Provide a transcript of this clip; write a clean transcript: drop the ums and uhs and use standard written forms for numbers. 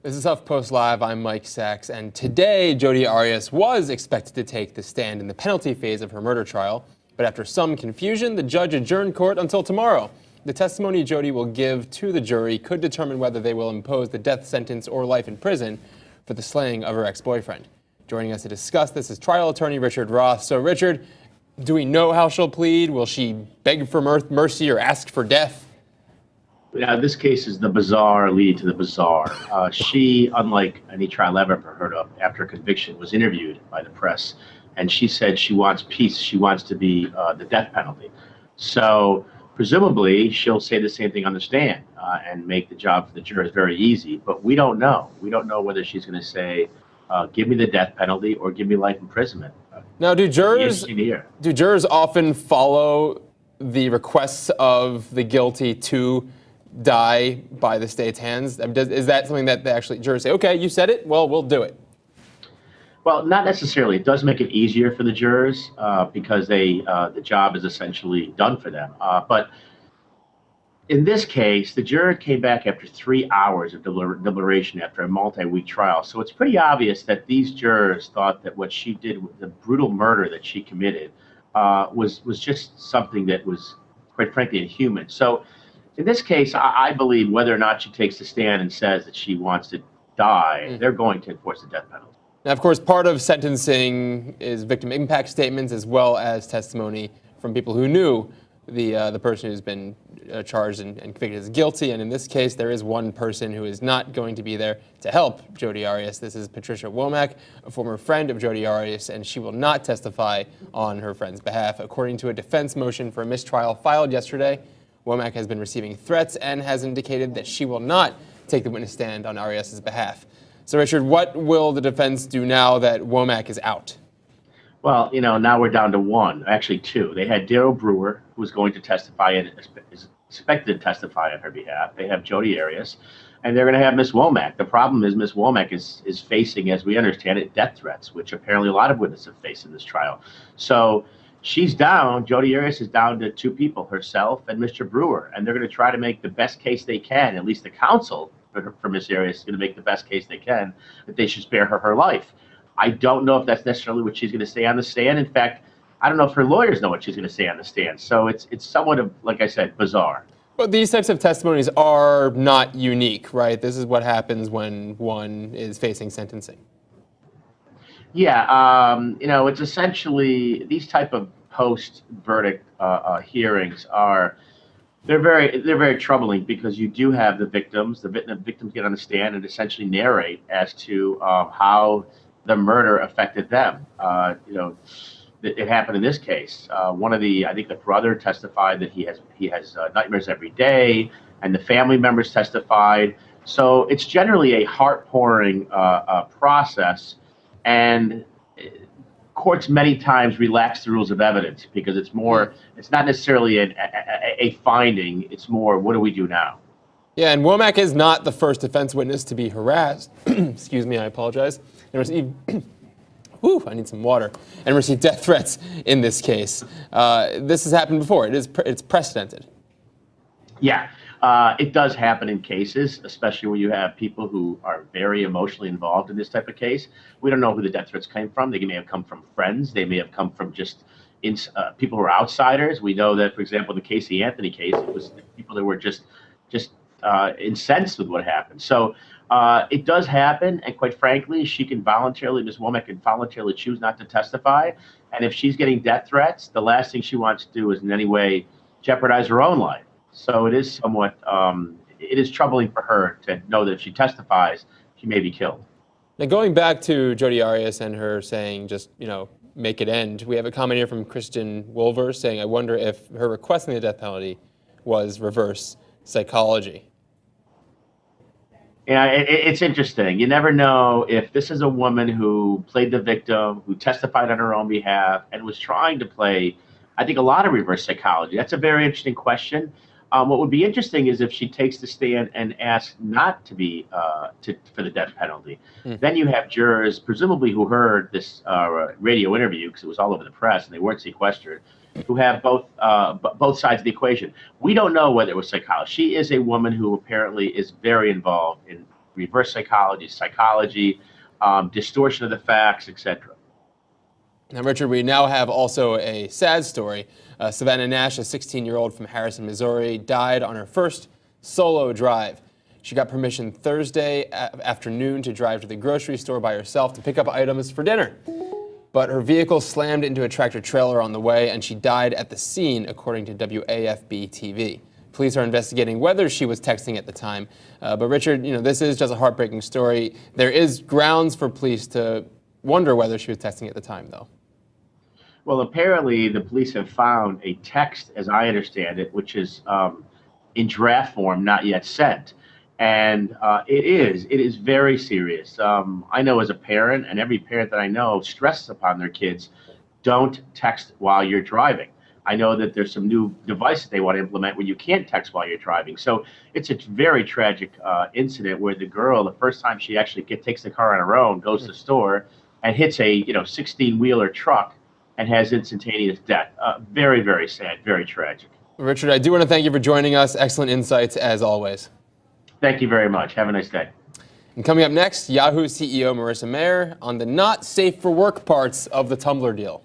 This is HuffPost Live. I'm Mike Sachs, and today Jody Arias was expected to take the stand in the penalty phase of her murder trial, but after some confusion, the judge adjourned court until tomorrow. The testimony Jody will give to the jury could determine whether they will impose the death sentence or life in prison for the slaying of her ex-boyfriend. Joining us to discuss this is trial attorney Richard Roth. So, Richard, do we know how she'll plead? Will she beg for mercy or ask for death? Yeah, this case is the bizarre leading to the bizarre. She, unlike any trial I've ever heard of, after conviction, was interviewed by the press, and she said she wants peace. She wants to be the death penalty. So presumably, she'll say the same thing on the stand and make the job for the jurors very easy. But we don't know. We don't know whether she's going to say, give me the death penalty or give me life imprisonment. Now, do jurors often follow the requests of the guilty to die by the state's hands? I mean, is that something that they actually jurors say, okay, you said it, well, we'll do it? Well, not necessarily. It does make it easier for the jurors because the job is essentially done for them. But in this case, the juror came back after 3 hours of deliberation after a multi-week trial. So it's pretty obvious that these jurors thought that what she did, the brutal murder that she committed, was just something that was, quite frankly, inhuman. So in this case, I believe whether or not she takes the stand and says that she wants to die, they're going to enforce the death penalty. Now, of course, part of sentencing is victim impact statements as well as testimony from people who knew the person who's been charged and convicted as guilty. And in this case, there is one person who is not going to be there to help Jody Arias. This is Patricia Womack, a former friend of Jody Arias, and she will not testify on her friend's behalf. According to a defense motion for a mistrial filed yesterday, Womack has been receiving threats and has indicated that she will not take the witness stand on Arias' behalf. So, Richard, what will the defense do now that Womack is out? Well, now we're down to one, actually two. They had Darryl Brewer, who was going to testify and is expected to testify on her behalf. They have Jody Arias, and they're going to have Miss Womack. The problem is Miss Womack is facing, as we understand it, death threats, which apparently a lot of witnesses have faced in this trial. So she's down. Jody Arias is down to two people, herself and Mr. Brewer, and they're going to try to make the best case they can. At least the counsel for Miss Arias is going to make the best case they can that they should spare her life. I don't know if that's necessarily what she's going to say on the stand. In fact, I don't know if her lawyers know what she's going to say on the stand. So it's somewhat of, like I said, bizarre. But these types of testimonies are not unique, right? This is what happens when one is facing sentencing. Yeah, it's essentially these type of post-verdict hearings are they're very troubling because you do have the victims. The victims get on the stand and essentially narrate as to how the murder affected them. It happened in this case. I think the brother testified that he has nightmares every day, and the family members testified. So it's generally a heart-pouring process, and courts many times relax the rules of evidence because it's not necessarily a finding. It's more, what do we do now? Yeah, and Womack is not the first defense witness to be harassed. Excuse me, I apologize. And receive, I need some water. And receive death threats in this case. This has happened before. It's precedented. Yeah, it does happen in cases, especially when you have people who are very emotionally involved in this type of case. We don't know who the death threats came from. They may have come from friends. They may have come from just people who are outsiders. We know that, for example, in the Casey Anthony case, it was people that were just incensed with what happened. So it does happen, and quite frankly, Ms. Womack can voluntarily choose not to testify. And if she's getting death threats, the last thing she wants to do is in any way jeopardize her own life. So it is somewhat, it is troubling for her to know that if she testifies, she may be killed. Now, going back to Jody Arias and her saying just, make it end, we have a comment here from Kristen Wolver saying, I wonder if her requesting the death penalty was reverse psychology. Yeah, it's interesting. You never know if this is a woman who played the victim, who testified on her own behalf, and was trying to play, I think, a lot of reverse psychology. That's a very interesting question. What would be interesting is if she takes the stand and asks not to be for the death penalty. Then you have jurors, presumably who heard this radio interview because it was all over the press and they weren't sequestered, who have both sides of the equation. We don't know whether it was psychology. She is a woman who apparently is very involved in reverse psychology, psychology, distortion of the facts, etc. Now, Richard, we now have also a sad story. Savannah Nash, a 16-year-old from Harrison, Missouri, died on her first solo drive. She got permission Thursday afternoon to drive to the grocery store by herself to pick up items for dinner. But her vehicle slammed into a tractor trailer on the way, and she died at the scene, according to WAFB TV. Police are investigating whether she was texting at the time. But Richard, this is just a heartbreaking story. There is grounds for police to wonder whether she was texting at the time, though. Well, apparently the police have found a text, as I understand it, which is in draft form, not yet sent. And it is very serious. I know as a parent, and every parent that I know stresses upon their kids, don't text while you're driving. I know that there's some new devices they want to implement where you can't text while you're driving. So it's a very tragic incident where the girl, the first time she actually takes the car on her own, goes to the store and hits a 16-wheeler truck and has instantaneous death. Very, very sad, very tragic. Richard, I do want to thank you for joining us. Excellent insights as always. Thank you very much. Have a nice day. And coming up next, Yahoo CEO Marissa Mayer on the not safe for work parts of the Tumblr deal.